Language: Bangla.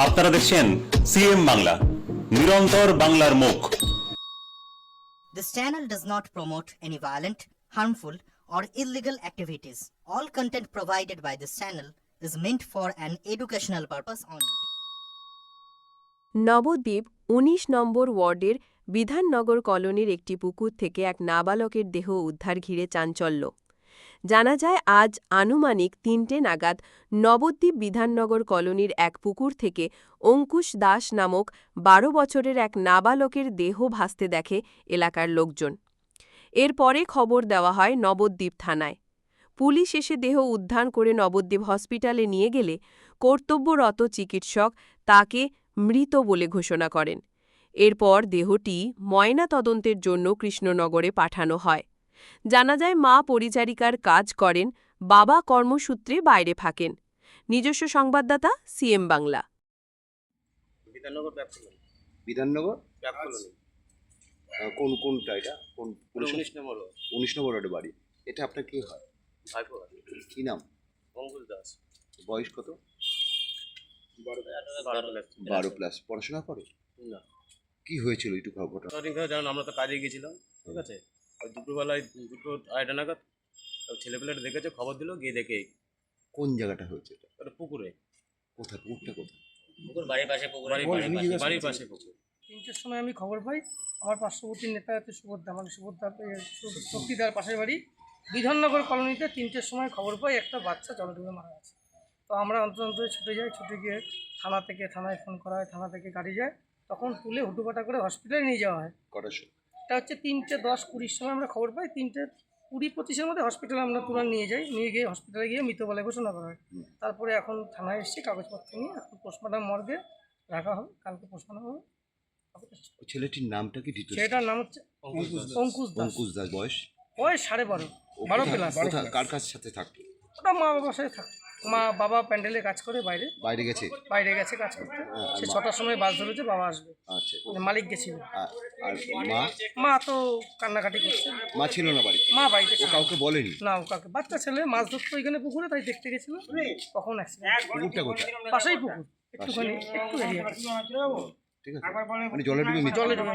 আপনারা দেখছেন সিএম বাংলা, নিরন্তর বাংলার মুখ। This channel does not promote any violent, harmful, or illegal activities. All content provided by this channel is meant for an educational purpose only. Nabadwip ১৯ নম্বর ওয়ার্ডের বিধাননগর কলোনির একটি পুকুর থেকে এক নাবালকের দেহ উদ্ধার ঘিরে চাঞ্চল্য। জানা যায় আজ আনুমানিক ৩টে নাগাদ নবদ্বীপ বিধাননগর কলোনির এক পুকুর থেকে অঙ্কুশ দাস নামক ১২ বছরের এক নাবালকের দেহ ভাসতে দেখে এলাকার লোকজন। এরপরে খবর দেওয়া হয় নবদ্বীপ থানায়। পুলিশ এসে দেহ উদ্ধার করে নবদ্বীপ হসপিটালে নিয়ে গেলে কর্তব্যরত চিকিৎসক তাকে মৃত বলে ঘোষণা করেন। এরপর দেহটি ময়না তদন্তের জন্য কৃষ্ণনগরে পাঠানো হয়। জানা যায় মা পরিচারিকার কাজ করেন, বাবা কর্মসূত্রে বাইরে থাকেন। নিজস্ব সংবাদদাতা সিএম বাংলা। বিধাননগর কোনটা এটা? কোন 19 নম্বর ওয়ার্ডে বাড়ি। এটা আপনার কি হয়? ভাইপো। কি নাম? অঙ্কুশ দাস। বয়স কত? 12+। পড়াশোনা করে না। কি হয়েছিল একটু ঘটনা? জানেন, আমরা তো কাজে গিয়েছিলাম, ঠিক আছে। আর দুপুরবেলায় 2:30 নাগাদ ছেলেপেলেটা দেখেছে, খবর দিল, গিয়ে দেখে কোন জায়গাটা হয়েছে এটা? ওটা পুকুরে। কোথায় পুকুরটা? কোথায়? পুকুর বাড়ির পাশে পুকুর। বাড়ির পাশে পুকুর। 3টের সময় আমি খবর পাই, আমার পার্শ্ববর্তী নেতা হচ্ছে সুভদ্রা, মানে শক্তিদার পাশের বাড়ি বিধাননগর কলোনিতে 3টের সময় খবর পাই একটা বাচ্চা জলে ডুবে মারা গেছে। তো আমরা অন্তত ছুটে যাই, ছুটে গিয়ে থানায় ফোন করা হয়, থানা থেকে গাড়ি যায়, তখন তুলে হুটুপাটা করে হসপিটালে নিয়ে যাওয়া হয়। কটার সময়? এটা হচ্ছে 3:10-20 সময় আমরা খবর পাই। 3:20-25-এর মধ্যে হসপিটালে আমরা তুলে নিয়ে যাই, নিয়ে গিয়ে হসপিটালে গিয়ে মৃত বলে ঘোষণা করা হয়। তারপরে এখন থানায় এসেছি, কাগজপত্র নিয়ে এখন পোস্টমর্টম মর্গে রাখা হবে, কালকে পোস্টমর্টম হবে। ছেলেটির নামটা কি? সেটার নাম হচ্ছে অঙ্কুশ দাস। অঙ্কুশ দাস। বয়স? 12.5 12+। কার কাছ সাথে থাকতো? ওটা মা বাবার সাথে থাকে। মা বাবা প্যান্ডেলে কাজ করে, বাইরে গেছে কাজ করতে। সে 6টার সময় বাস ধরেছে, বাবা আসবে। আচ্ছা। মানে মালিক গেছিল। আর মা? মা তো কান্নাকাটি করছে। মা ছিল না বাড়িতে? মা বাড়িতে ছিল। কাউকে বলেনি? না, ও কাউকে। বাচ্চা ছেলে মাছ ধরতো ওইখানে পুকুরে, তাই দেখতে গেছিল, কখন অ্যাক্সিডেন্ট। পুকুরটা কোথায়? পাশেই পুকুর, একটু এরিয়া। ঠিক আছে, মানে জলে ডুবে জলে ডুবে